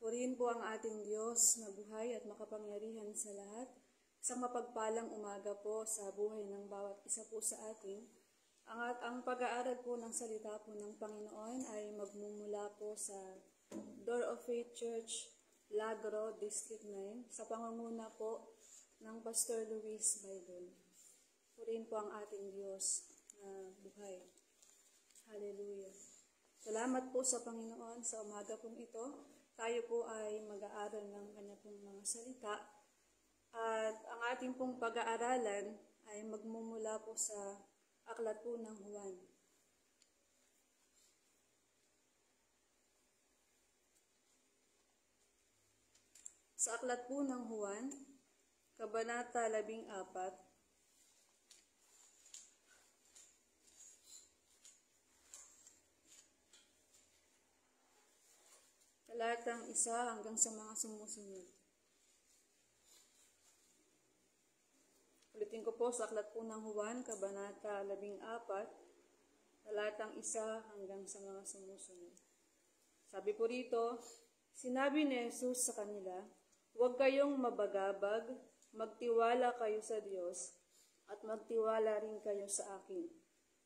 Purihin po ang ating Diyos na buhay at makapangyarihan sa lahat. Isang mapagpalang umaga po sa buhay ng bawat isa po sa atin. Ang pag-aaral po ng salita po ng Panginoon ay magmumula po sa Door of Faith Church, Lagro, District 9, sa pangunguna po ng Pastor Luis Baydon. Purihin po ang ating Diyos na buhay. Hallelujah. Salamat po sa Panginoon sa umaga pong ito. Tayo po ay mag-aaral ng kanya pong mga salita. At ang ating pong pag-aaralan ay magmumula po sa aklat po ng Juan. Sa aklat po ng Juan, Kabanata 14, talatang 1 hanggang sa mga sumusunod. Ulitin ko po sa aklat po ng Juan, Kabanata 14, talatang 1 hanggang sa mga sumusunod. Sabi po rito, sinabi ni Jesus sa kanila, huwag kayong mabagabag, magtiwala kayo sa Diyos, at magtiwala rin kayo sa akin.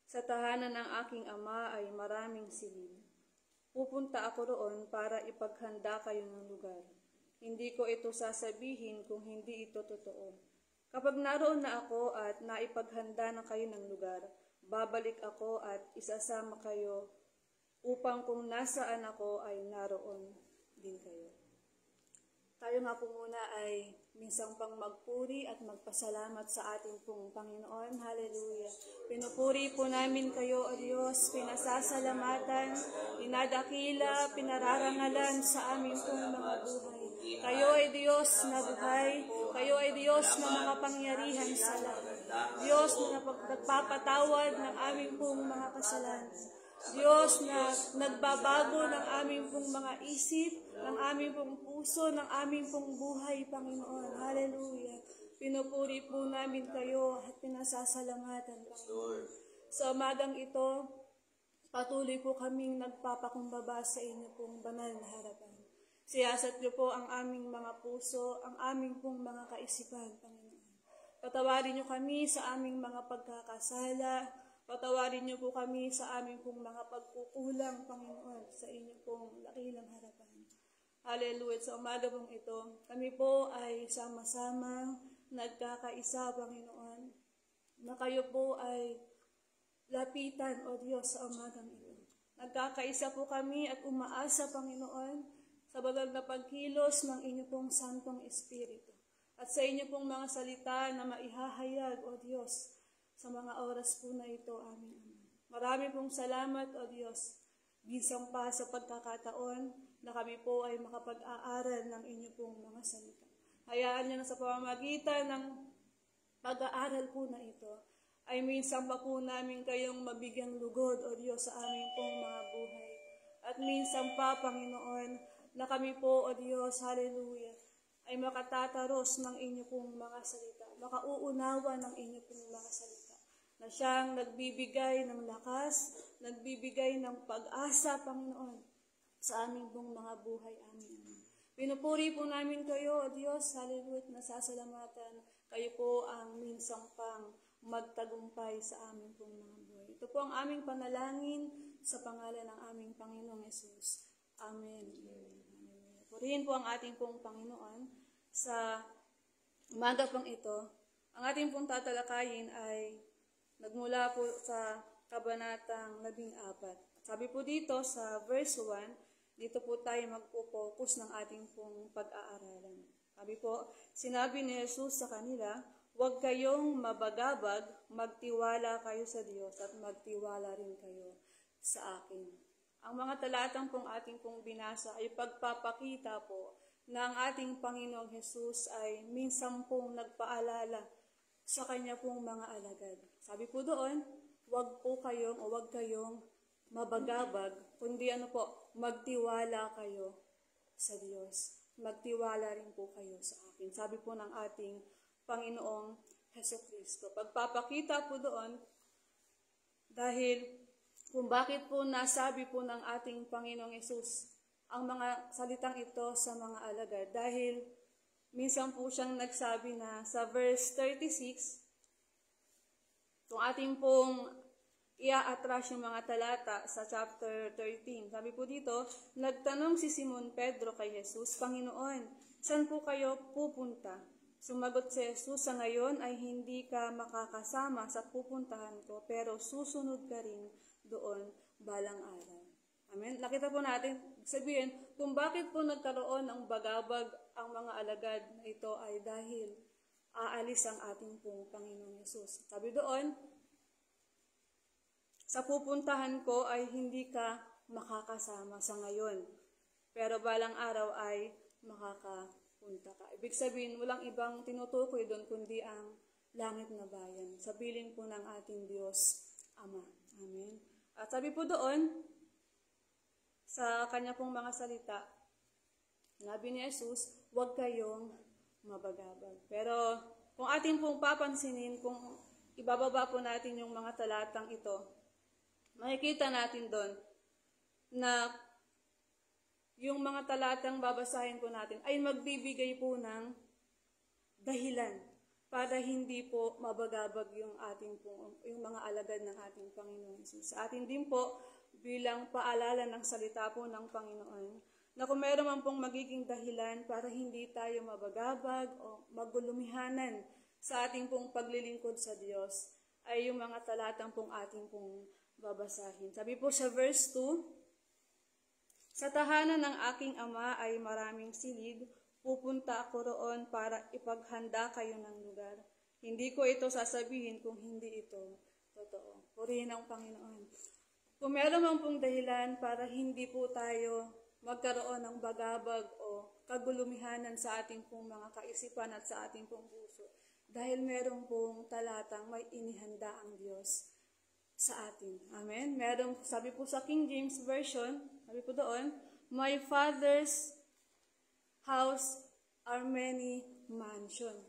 Sa tahanan ng aking Ama ay maraming silid. Pupunta ako roon para ipaghanda kayo ng lugar. Hindi ko ito sasabihin kung hindi ito totoo. Kapag naroon na ako at naipaghanda na kayo ng lugar, babalik ako at isasama kayo upang kung nasaan ako ay naroon din kayo. Tayo nga po muna ay minsang pang magpuri at magpasalamat sa ating pong Panginoon. Hallelujah. Pinupuri po namin kayo, O Diyos, pinasasalamatan, pinadakila, pinararangalan sa aming pong mga buhay. Kayo ay Diyos na buhay, kayo ay Diyos na makapangyarihan sa lahat. Diyos na nagpapatawad ng aming pong mga kasalanan. Diyos na nagbabago ng aming pong mga isip, ng aming pong puso, ng aming pong buhay, Panginoon. Hallelujah. Pinupuri po namin kayo at pinasasalamatan, Panginoon. Sa umagang ito, patuloy po kaming nagpapakumbaba sa inyo pong banal na harapan. Siyasat niyo po ang aming mga puso, ang aming pong mga kaisipan, Panginoon. Patawarin niyo kami sa aming mga pagkakasala. Patawarin niyo po kami sa aming pong mga pagkukulang, Panginoon, sa inyong pong dakilang harapan. Hallelujah. Sa umaga pong ito, kami po ay sama-sama nagkakaisa, Panginoon, na kayo po ay lapitan, O Diyos, sa umagang ito. Nagkakaisa po kami at umaasa, Panginoon, sa banal na pagkilos ng inyong pong Santong Espiritu. At sa inyong pong mga salita na maihahayag, O Diyos, sa mga oras po na ito, aming Ama. Marami pong salamat, O Diyos, binsang pa sa pagkakataon na kami po ay makapag-aaral ng inyong pong mga salita. Hayaan niyo na sa pamamagitan ng pag-aaral po na ito, ay minsan pa po namin kayong mabigyang lugod, O Diyos, sa aming pong mga buhay. At minsan pa, Panginoon, na kami po, O Diyos, hallelujah, ay makatataros ng inyong pong mga salita, makauunawa ng inyong pong mga salita, na siyang nagbibigay ng lakas, nagbibigay ng pag-asa, Panginoon, sa aming pong mga buhay, amin. Pinupuri po namin kayo, O Diyos, hallelujah, nasasalamatan. Kayo po ang minsang pang magtagumpay sa aming pong mga buhay. Ito po ang aming panalangin sa pangalan ng aming Panginoong Yesus. Amen. Purihin po ang ating pong Panginoon sa umaga pong ito. Ang ating pong tatalakayin ay nagmula po sa Kabanatang 14. Sabi po dito sa verse 1, dito po tayo magpo-focus ng ating pong pag-aaralan. Sabi po, sinabi ni Jesus sa kanila, huwag kayong mabagabag, magtiwala kayo sa Diyos at magtiwala rin kayo sa akin. Ang mga talatang pong ating pong binasa ay pagpapakita po na ang ating Panginoong Jesus ay minsan pong nagpaalala sa kanya pong mga alagad. Sabi po doon, huwag kayong mabagabag, kundi magtiwala kayo sa Diyos. Magtiwala rin po kayo sa akin. Sabi po ng ating Panginoong Hesukristo. Pagpapakita po doon, dahil kung bakit po nasabi po ng ating Panginoong Yesus ang mga salitang ito sa mga alagad dahil minsan po siyang nagsabi na sa verse 36, kung ating pong ia-atras yung mga talata sa chapter 13. Sabi po dito, nagtanong si Simon Pedro kay Jesus, Panginoon, saan po kayo pupunta? Sumagot si Jesus, sa ngayon ay hindi ka makakasama sa pupuntahan ko, pero susunod ka rin doon balang araw. Amen? Nakita po natin, sabihin, kung bakit po nagkaroon ng bagabag ang mga alagad na ito ay dahil aalis ang ating pong Panginoong Jesus. Sabi doon, sa pupuntahan ko ay hindi ka makakasama sa ngayon, pero balang araw ay makakapunta ka. Ibig sabihin, walang ibang tinutukoy doon kundi ang langit na bayan, sa piling po ng ating Diyos Ama. Amen. At sabi po doon, sa kanya pong mga salita, sabi ni Jesus, huwag kayong mabagabag. Pero kung ating pong papansinin, kung ibababa po natin yung mga talatang ito, makikita natin doon na yung mga talatang babasahin po natin ay magbibigay po ng dahilan para hindi po mabagabag yung ating po, yung mga alagad ng ating Panginoon Jesus. Sa atin din po bilang paalala ng salita po ng Panginoon na kung meron man pong magiging dahilan para hindi tayo mabagabag o magulumihanan sa ating pong paglilingkod sa Diyos ay yung mga talatang pong ating pong babasahin. Sabi po sa verse 2, sa tahanan ng aking ama ay maraming silid, pupunta ako roon para ipaghanda kayo ng lugar. Hindi ko ito sasabihin kung hindi ito totoo. Purihin ang Panginoon. Kung meron man pong dahilan para hindi po tayo magkaroon ng bagabag o kagulumihanan sa ating pong mga kaisipan at sa ating pong puso, dahil meron pong talatang may inihanda ang Diyos sa atin. Amen? Meron, sabi po sa King James Version, sabi po doon, my Father's house are many mansions.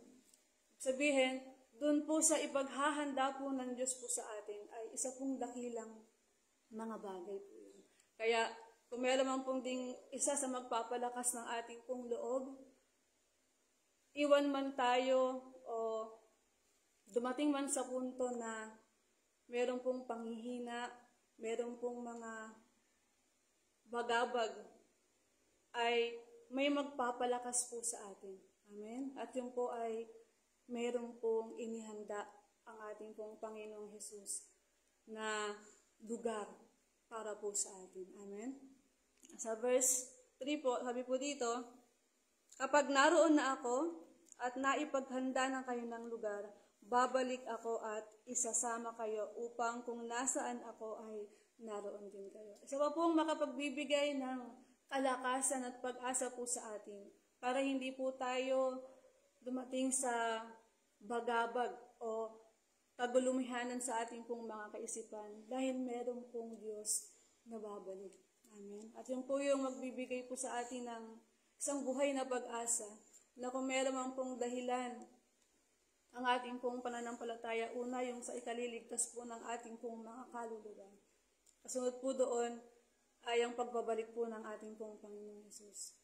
Sabihin, doon po sa ipaghahanda po ng Diyos po sa atin ay isa pong dakilang mga bagay po yun. Kaya, kung meron man pong ding isa sa magpapalakas ng ating pong loob, iwan man tayo o dumating man sa punto na meron pong panghihina, meron pong mga bagabag, ay may magpapalakas po sa atin. Amen? At yun po ay meron pong inihanda ang ating pong Panginoong Jesus na lugar para po sa atin. Amen? Sa verse 3 po, sabi po dito, kapag naroon na ako at naipaghanda na kayo ng lugar, babalik ako at isasama kayo upang kung nasaan ako ay naroon din kayo. Isa pa pong makapagbibigay ng kalakasan at pag-asa po sa atin para hindi po tayo dumating sa bagabag o kagulumihanan sa ating pong mga kaisipan dahil meron pong Diyos na babalik. Amen. At yun po yung magbibigay po sa atin ng isang buhay na pag-asa na kung meron man pong dahilan ang ating pong pananampalataya, una yung sa ikaliligtas po ng ating pong mga kaluluwa. Kasunod po doon ay ang pagbabalik po ng ating pong Panginoong Jesus.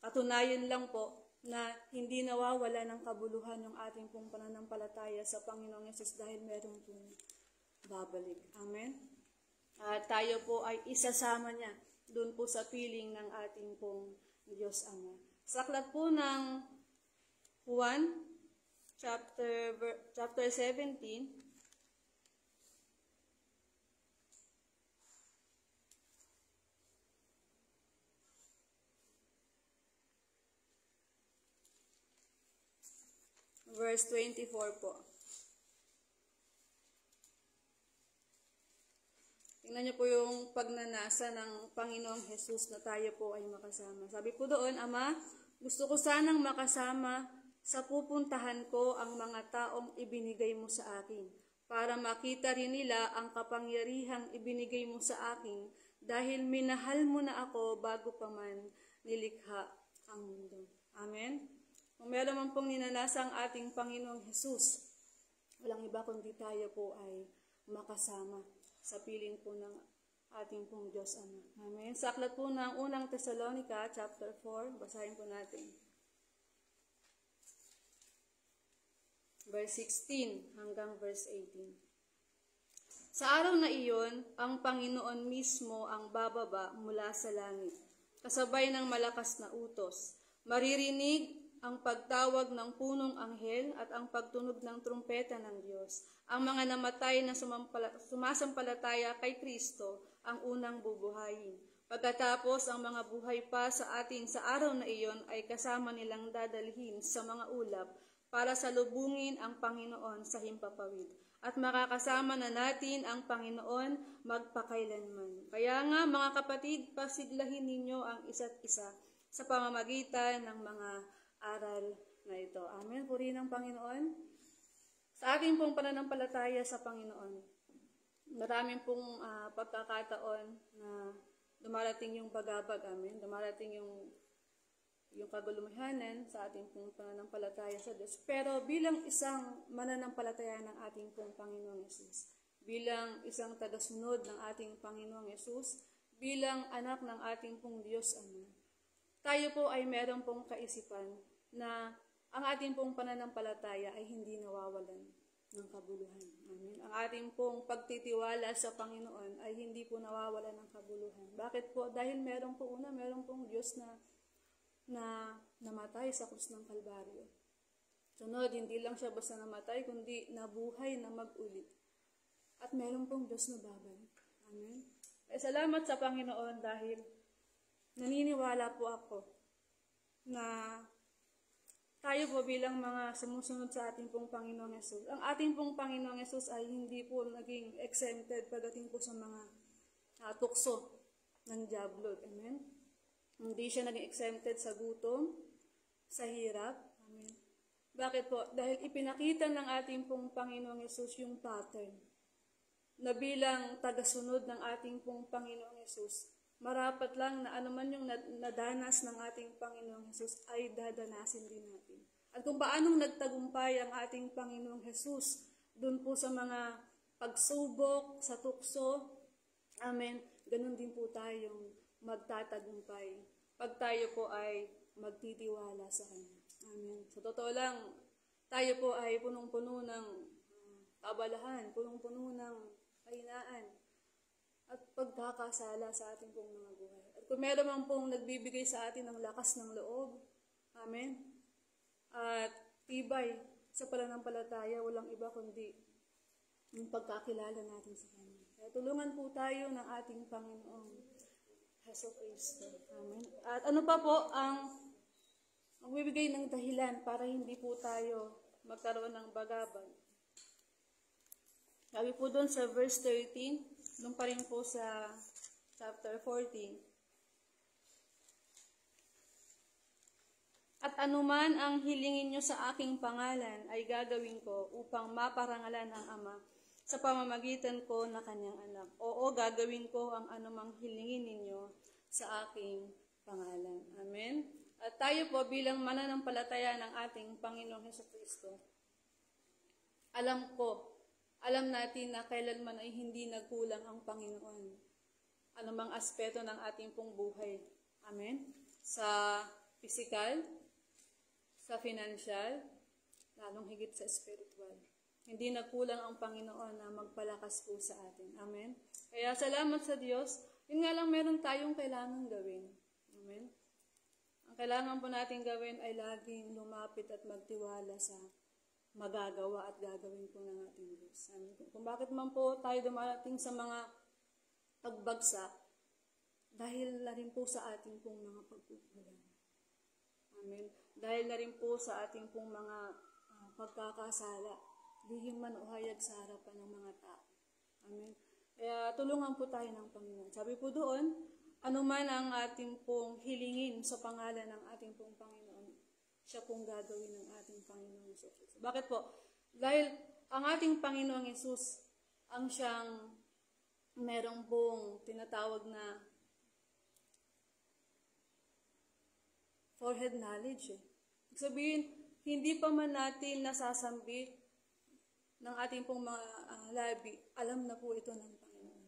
Katunayan lang po na hindi nawawala ng kabuluhan yung ating pong pananampalataya sa Panginoong Jesus dahil meron pong babalik. Amen? At tayo po ay isasama niya doon po sa piling ng ating pong Diyos Ama. Sa aklat po ng Juan, chapter 17, verse 24 po. Tingnan niyo po yung pagnanasa ng Panginoong Jesus na tayo po ay makasama. Sabi po doon, Ama, gusto ko sanang makasama sa pupuntahan ko ang mga taong ibinigay mo sa akin, para makita rin nila ang kapangyarihang ibinigay mo sa akin, dahil minahal mo na ako bago pa man nilikha ang mundo. Amen? Kung meron man pong ninanasa ang ating Panginoong Jesus, walang iba kundi tayo po ay makasama sa piling po ng ating pong Diyos Ama. Amen. Sa aklat po ng unang Thessalonica, chapter 4, basahin po natin. Verse 16 hanggang verse 18. Sa araw na iyon, ang Panginoon mismo ang bababa mula sa langit, kasabay ng malakas na utos. Maririnig ang pagtawag ng punong anghel at ang pagtunog ng trumpeta ng Diyos. Ang mga namatay na sumasampalataya kay Kristo ang unang bubuhayin. Pagkatapos, ang mga buhay pa sa atin sa araw na iyon ay kasama nilang dadalhin sa mga ulap para salubungin ang Panginoon sa himpapawid. At makakasama na natin ang Panginoon magpakailanman. Kaya nga mga kapatid, pasiglahin ninyo ang isa't isa sa pamamagitan ng mga aral na ito. Amen. Purihin ng Panginoon. Sa ating pong pananampalataya sa Panginoon, maraming pong pagkakataon na dumarating yung pagabag. Amen. Dumarating yung kagulumihanan sa ating pong pananampalataya sa Diyos. Pero bilang isang mananampalataya ng ating pong Panginoong Yesus, bilang isang tagasunod ng ating Panginoong Yesus, bilang anak ng ating pong Diyos Ama, tayo po ay meron pong kaisipan na ang ating pong pananampalataya ay hindi nawawalan ng kabuluhan. Amen. Ang ating pong pagtitiwala sa Panginoon ay hindi po nawawalan ng kabuluhan. Bakit po? Dahil meron pong Diyos na namatay sa krus ng Kalbaryo. Sunod, hindi lang siya basta namatay, kundi nabuhay na mag-ulit. At meron pong Diyos na babalik. Amen. Salamat sa Panginoon dahil naniniwala po ako na tayo po bilang mga sumusunod sa ating pong Panginoong Yesus. Ang ating pong Panginoong Yesus ay hindi po naging exempted pagdating po sa mga tukso ng diablo. Amen. Hindi siya naging exempted sa gutom, sa hirap. Amen. Bakit po? Dahil ipinakita ng ating pong Panginoong Yesus yung pattern na bilang tagasunod ng ating pong Panginoong Yesus, marapat lang na anuman yung nadanas ng ating Panginoong Yesus ay dadanasin din natin. At kung paanong nagtagumpay ang ating Panginoong Yesus dun po sa mga pagsubok, sa tukso, amen, ganun din po tayong magtatagumpay pag tayo po ay magtitiwala sa Kanya. Amen. Sa totoo lang, tayo po ay punong-puno ng kabalahan, punong-puno ng kahinaan at pagkakasala sa ating pong mga buhay. At kung meron man pong nagbibigay sa atin ng lakas ng loob, amen, at tibay sa pananampalataya, walang iba kundi yung pagkakilala natin sa Kanya. Kaya tulungan po tayo ng ating Panginoong Hesus Kristo. Amen. At ano pa po ang magbibigay ng dahilan para hindi po tayo magkaroon ng bagabag? Sabi po doon sa verse 13, doon pa rin po sa chapter 14. At anuman ang hilingin nyo sa aking pangalan ay gagawin ko upang maparangalan ng Ama sa pamamagitan ko na kanyang anak. Oo, gagawin ko ang anumang hilingin ninyo sa aking pangalan. Amen. At tayo po bilang mananampalataya ng ating Panginoong Jesucristo, alam natin na kailanman ay hindi nagkulang ang Panginoon. Anumang aspeto ng ating pong buhay. Amen. Sa physical, sa financial, lalong higit sa spiritual. Hindi nagkulang ang Panginoon na magpalakas po sa atin. Amen. Kaya salamat sa Diyos. Yun nga lang meron tayong kailangan gawin. Amen. Ang kailangan po natin gawin ay laging lumapit at magtiwala sa magagawa at gagawin po ng ating Diyos. Amen. Kung bakit man po tayo dumarating sa mga pagbagsak, dahil na rin po sa ating pong mga pagkukulang. Amen. Dahil na rin po sa ating pong mga pagkakasala. Lihim man o hayag sa harapan ng mga tao. Amen. Kaya tulungan po tayo ng Panginoon. Sabi po doon, anuman ang ating pong hilingin sa pangalan ng ating pong Panginoon, siya pong gagawin ng ating Panginoong Yesus. Bakit po? Dahil ang ating Panginoong Yesus ang siyang merong pong tinatawag na forehead knowledge. Ibig sabihin, hindi pa man natin nasasambit ng ating pong mga labi, alam na po ito ng Panginoon.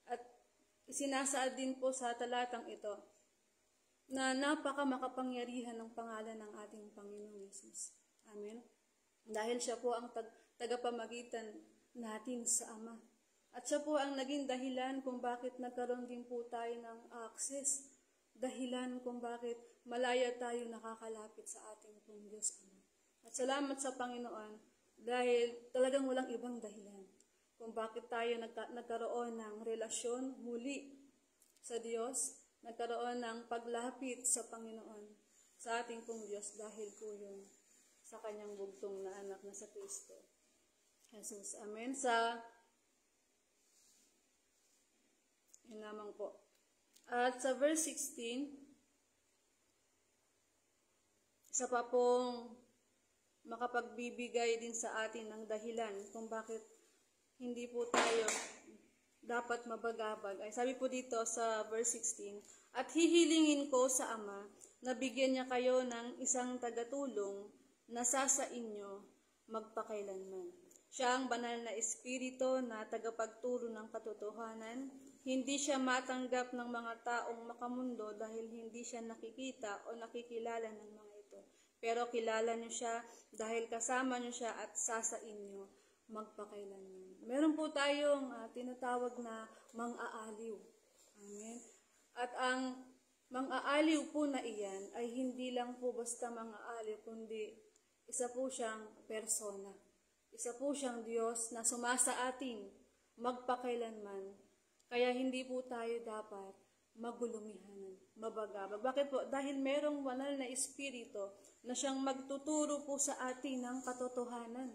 At isinasaad din po sa talatang ito na napaka makapangyarihan ng pangalan ng ating Panginoong Yesus. Amen. Dahil siya po ang tagapamagitan natin sa Ama. At siya po ang naging dahilan kung bakit nagkaroon din po tayo ng access. Dahilan kung bakit malaya tayo nakakalapit sa ating pong Diyos Ama. At salamat sa Panginoon dahil talagang walang ibang dahilan kung bakit tayo nagkaroon ng relasyon muli sa Diyos, nagkaroon ng paglapit sa Panginoon, sa ating pong Diyos dahil po yun sa kanyang bugtong na anak na sa Kristo Jesus. Amen. Yun lamang po. At sa verse 16, isa pa pong makapagbibigay din sa atin ng dahilan kung bakit hindi po tayo dapat mabagabag. Ay sabi po dito sa verse 16, at hihilingin ko sa Ama na bigyan niya kayo ng isang tagatulong na sa inyo magpakailanman. Siya ang banal na espiritu na tagapagturo ng katotohanan. Hindi siya matanggap ng mga taong makamundo dahil hindi siya nakikita o nakikilala ng mga ito. Pero kilala niyo siya dahil kasama niyo siya at sa inyo magpakailanman. Meron po tayong tinatawag na mang-aaliw. Amen. At ang mang-aaliw po na iyan ay hindi lang po basta mang-aaliw, kundi isa po siyang persona. Isa po siyang Diyos na sumasa atin magpakailanman. Kaya hindi po tayo dapat magulumihanan, mabagabag. Bakit po? Dahil merong banal na espiritu na siyang magtuturo po sa atin ng katotohanan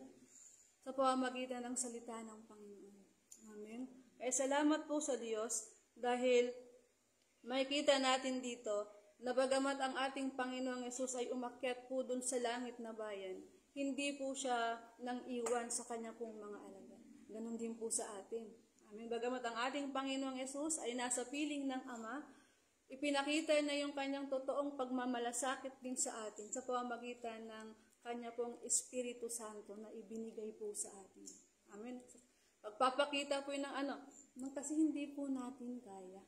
sa pamamagitan ng salita ng Panginoon. Amen. Kaya salamat po sa Diyos dahil makikita natin dito na bagamat ang ating Panginoong Yesus ay umakyat po dun sa langit na bayan, hindi po siya nang iwan sa kanya pong mga alagad. Ganon din po sa atin. Amen. Bagamat ang ating Panginoong Yesus ay nasa piling ng Ama, ipinakita na yung kanyang totoong pagmamalasakit din sa atin sa pamamagitan ng kanya pong Espiritu Santo na ibinigay po sa atin. Amen. Pagpapakita po yun ng kasi hindi po natin kaya.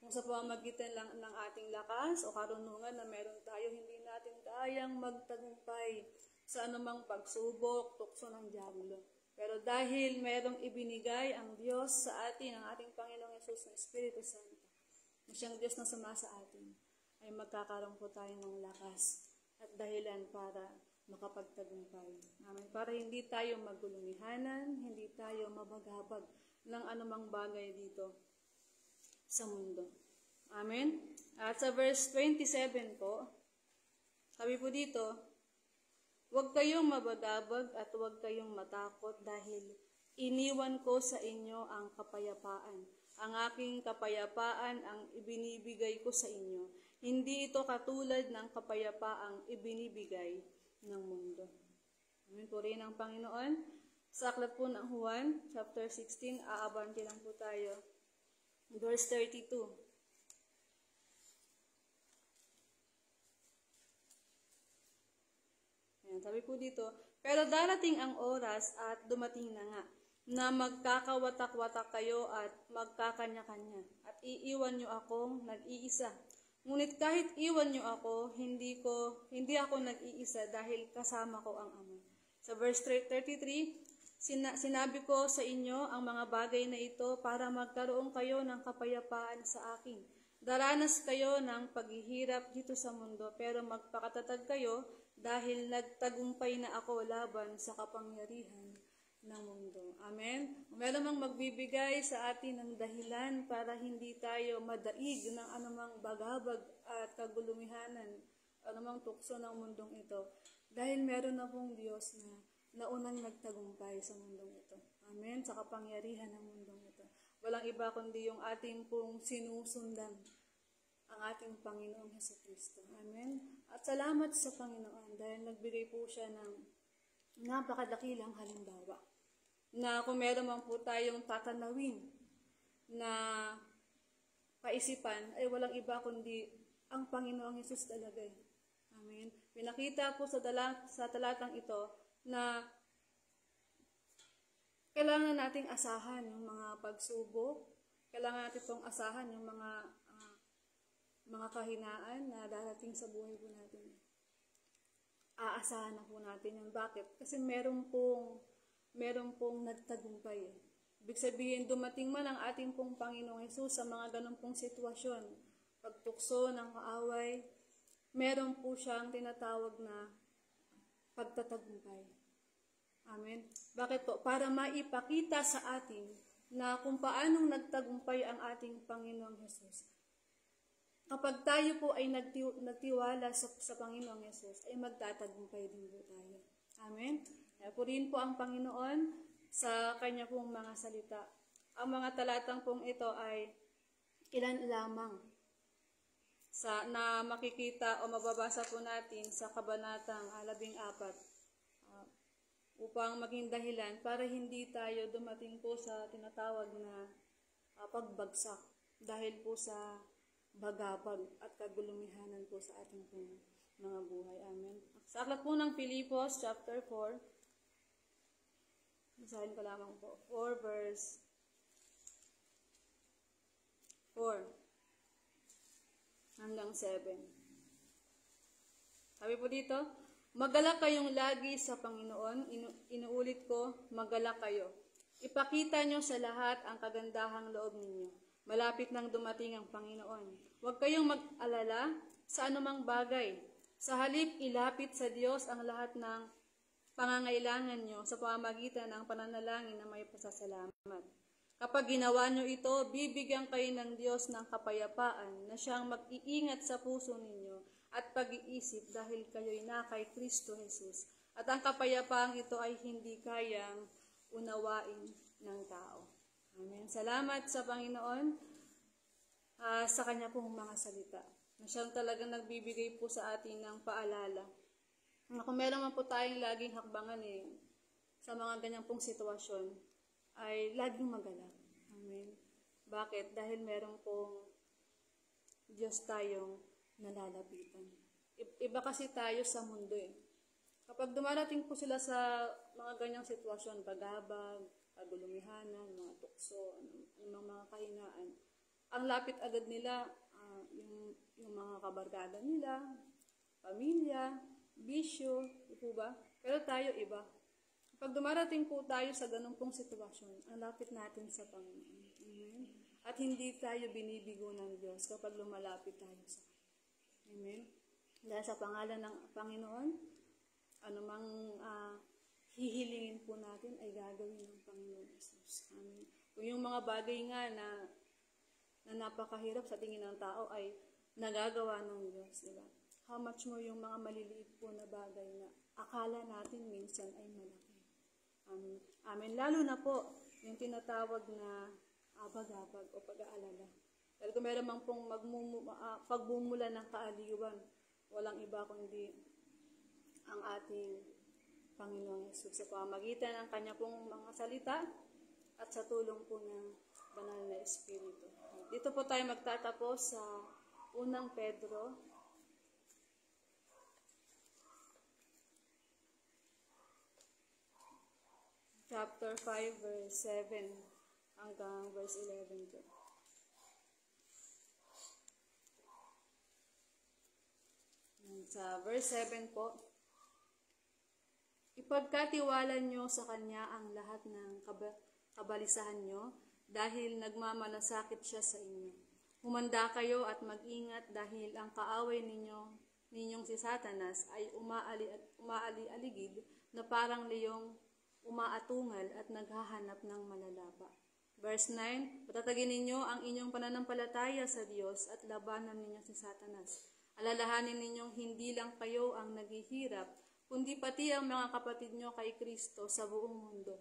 Kung sa pamamagitan lang ng ating lakas o karunungan na meron tayo, hindi natin kayang magtagumpay sa anumang pagsubok, tukso ng diablo. Pero dahil merong ibinigay ang Diyos sa atin, ang ating Panginoong Yesus ng Espiritu Santo, na siyang Diyos na suma sa atin, ay magkakaroon po tayo ng lakas at dahilan para makapagtagumpay. Amen. Para hindi tayo magulumihanan, hindi tayo mabagabag ng anumang bagay dito sa mundo. Amen. At sa verse 27 po, sabi po dito, huwag kayong mabagabag at huwag kayong matakot dahil iniwan ko sa inyo ang kapayapaan. Ang aking kapayapaan ang ibinibigay ko sa inyo. Hindi ito katulad ng kapayapaang ibinibigay ng mundo. Amen po rin ang Panginoon. Sa aklat po ng Juan, chapter 16, aabante lang po tayo. Verse 32. Ayan, sabi po dito, pero darating ang oras at dumating na nga, na magkakawatak-watak kayo at magkakanya-kanya, at iiwan nyo akong nag-iisa. Ngunit kahit iwan nyo ako, hindi ako nag-iisa dahil kasama ko ang Ama. Sa verse 33, sinabi ko sa inyo ang mga bagay na ito para magkaroon kayo ng kapayapaan sa akin. Daranas kayo ng paghihirap dito sa mundo, pero magpakatatag kayo dahil nagtagumpay na ako laban sa kapangyarihan ng mundo. Amen? Meron mang magbibigay sa atin ng dahilan para hindi tayo madaig ng anumang bagabag at kagulumihanan, anumang tukso ng mundong ito. Dahil meron na pong Diyos na naunang nagtagumpay sa mundong ito. Amen? Sa kapangyarihan ng mundong ito. Walang iba kundi yung ating pong sinusundan, ang ating Panginoong Jesucristo. Amen? At salamat sa Panginoon dahil nagbigay po siya ng napakadakilang halimbawa na kung meron man po tayong tatanawin na kaisipan ay walang iba kundi ang Panginoong Hesus talaga. Amen. Pinakita po sa talatang ito na kailangan nating asahan yung mga pagsubok, kailangan natin itong asahan yung mga kahinaan na darating sa buhay po natin. Aasahan na po natin yun. Bakit? Kasi meron pong nagtagumpay. Ibig sabihin, dumating man ang ating pong Panginoong Hesus sa mga ganun pong sitwasyon, pagtukso ng kaaway, meron po siyang tinatawag na pagtatagumpay. Amen. Bakit po? Para maipakita sa atin na kung paanong nagtagumpay ang ating Panginoong Hesus. Kapag tayo po ay nagtiwala sa Panginoong Hesus, ay magtatagumpay din po tayo. Amen. Kaya purihin po ang Panginoon sa kanya pong mga salita. Ang mga talatang pong ito ay ilan lamang na makikita o mababasa po natin sa kabanatang 14 upang maging dahilan para hindi tayo dumating po sa tinatawag na pagbagsak dahil po sa bagabag at kagulumihanan po sa ating pong mga buhay. Amen. Sa aklat po ng Filipos chapter 4, basahin ko lamang po, 4 verse 4 hanggang 7. Sabi po dito, magalak kayong lagi sa Panginoon. Inuulit ko, magalak kayo. Ipakita nyo sa lahat ang kagandahang loob ninyo. Malapit nang dumating ang Panginoon. Huwag kayong mag-alala sa anumang bagay. Sa halip, ilapit sa Diyos ang lahat ng pangangailangan nyo sa pamamagitan ng pananalangin na may pasasalamat. Kapag ginawa nyo ito, bibigyan kayo ng Diyos ng kapayapaan na siyang mag-iingat sa puso ninyo at pag-iisip dahil kayo'y na kay Kristo Jesus. At ang kapayapaang ito ay hindi kayang unawain ng tao. Amen. Salamat sa Panginoon sa kanya pong mga salita. Na siyang talagang nagbibigay po sa atin ng paalala. Kung meron man po tayong laging hakbangan sa mga ganyang pong sitwasyon, ay laging magalak. Amen. Bakit? Dahil meron pong Diyos tayong nalalapitan. Iba kasi tayo sa mundo Kapag dumarating po sila sa mga ganyang sitwasyon, bagabag, kagulumihanan, mga tukso, mga kahinaan, ang lapit agad nila, yung mga kabarkada nila, pamilya, bisyo, po ba? Pero tayo iba. Pag dumarating po tayo sa ganung pong sitwasyon, ang lapit natin sa Panginoon. Amen? At hindi tayo binibigo ng Diyos kapag lumalapit tayo sa Kanya. Amen? Dahil sa pangalan ng Panginoon, anumang hihilingin po natin ay gagawin ng Panginoon Jesus. Amen? Kung yung mga bagay nga na napakahirap sa tingin ng tao ay nagagawa ng Diyos, diba? How much more yung mga maliliit po na bagay na akala natin minsan ay malaki. Amen. Amen. Lalo na po yung tinatawag na abag-abag o pag-aalala. Dahil kung meron mang pong pagbumula ng kaaliwan, walang iba kundi ang ating Panginoong Hesus sa pamamagitan ng kanya pong mga salita at sa tulong po ng banal na Espiritu. Dito po tayo magtatapos sa unang Pedro chapter 5 verse 7 hanggang verse 11 po. Sa verse 7 po, ipagkatiwala nyo sa Kanya ang lahat ng kabalisahan nyo dahil nagmamalasakit siya sa inyo. Humanda kayo at mag-ingat dahil ang kaaway ninyong si Satanas ay umaali-aligid na parang leyong umaatungal at naghahanap ng malalapa. Verse 9, patatagin ninyo ang inyong pananampalataya sa Diyos at labanan ninyo si Satanas. Alalahanin ninyong hindi lang kayo ang naghihirap, kundi pati ang mga kapatid nyo kay Kristo sa buong mundo.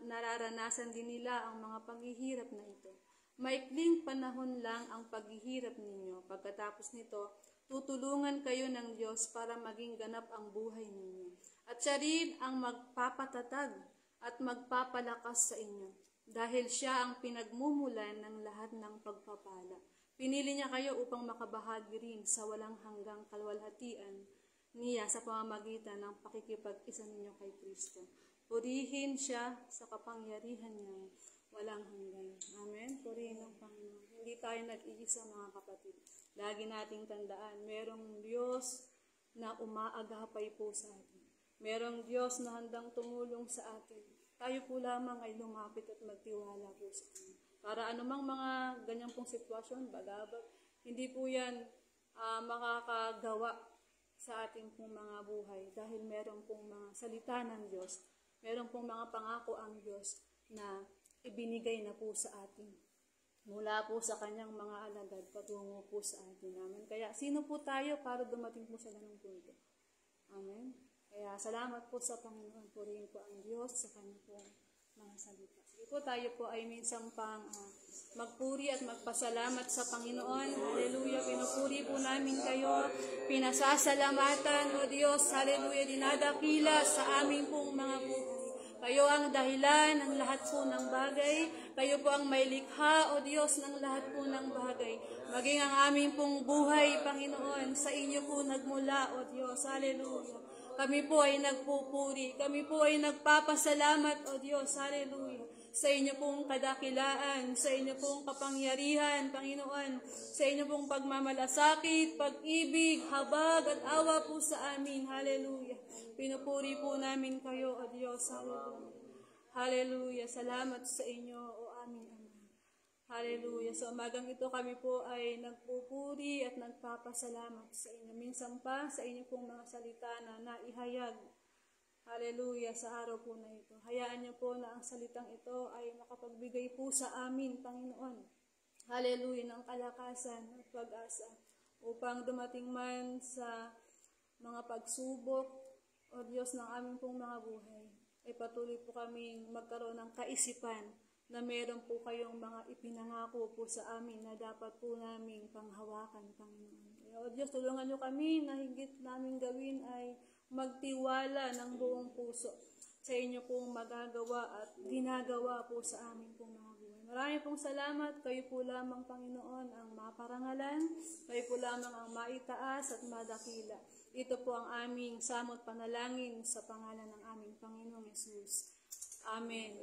Nararanasan din nila ang mga paghihirap na ito. Maikling panahon lang ang paghihirap ninyo. Pagkatapos nito, tutulungan kayo ng Diyos para maging ganap ang buhay ninyo. At siya rin ang magpapatatag at magpapalakas sa inyo. Dahil siya ang pinagmumulan ng lahat ng pagpapala. Pinili niya kayo upang makabahagi rin sa walang hanggang kalwalhatian niya sa pamamagitan ng pakikipag-isa ninyo kay Kristo. Purihin siya sa kapangyarihan niyang walang hanggan. Amen? Purihin ng Panginoon. Hindi tayo nag-iisa mga kapatid. Lagi nating tandaan, merong Diyos na umaagapay po sa atin. Merong Diyos na handang tumulong sa atin. Tayo po lamang ay lumapit at magtiwala po sa Kanya. Para anumang mga ganyang pong sitwasyon, bagabag, hindi po yan makakagawa sa ating pong mga buhay. Dahil meron pong mga salita ng Diyos, meron pong mga pangako ang Diyos na ibinigay na po sa atin. Mula po sa Kanyang mga alagad, patungo po sa atin. Amen. Kaya sino po tayo para dumating po sa ganung punto? Amen. Kaya salamat po sa Panginoon. Purihin po ang Diyos sa Kanya po mga salita. Sige po, tayo po ay minsan pang magpuri at magpasalamat sa Panginoon. Hallelujah. Pinupuri po namin kayo. Pinasasalamatan, O Diyos. Hallelujah. Dinadakila sa aming pong mga buhay. Kayo ang dahilan ng lahat po ng bagay. Kayo po ang may likha, O Diyos, ng lahat po ng bagay. Maging ang aming pong buhay, Panginoon, sa inyo po nagmula, O Diyos. Hallelujah. Kami po ay nagpupuri. Kami po ay nagpapasalamat, O Diyos. Hallelujah. Sa inyo pong kadakilaan, sa inyo pong kapangyarihan, Panginoon, sa inyo pong pagmamalasakit, pag-ibig, habag at awa po sa amin. Hallelujah. Pinupuri po namin kayo, O Diyos. Hallelujah. Hallelujah. Salamat sa inyo, O aming Ama. Hallelujah. Sa umagang ito kami po ay nagpupuri at nagpapasalamat sa inyo. Minsan pa sa inyo pong mga salita na naihayag. Hallelujah. Sa araw po na ito. Hayaan niyo po na ang salitang ito ay makapagbigay po sa amin, Panginoon. Hallelujah. Ng kalakasan at pag-asa upang dumating man sa mga pagsubok o Diyos ng aming pong mga buhay ay patuloy po kaming magkaroon ng kaisipan na meron po kayong mga ipinangako po sa amin na dapat po naming panghawakan, Panginoon. O Diyos, tulungan niyo kami na higit namin gawin ay magtiwala ng buong puso sa inyo pong magagawa at ginagawa po sa amin pong mga buhay. Maraming pong salamat. Kayo po lamang, Panginoon, ang maparangalan. Kayo po lamang ang maitaas at madakila. Ito po ang aming samot panalangin sa pangalan ng aming Panginoong Yesus. Amen.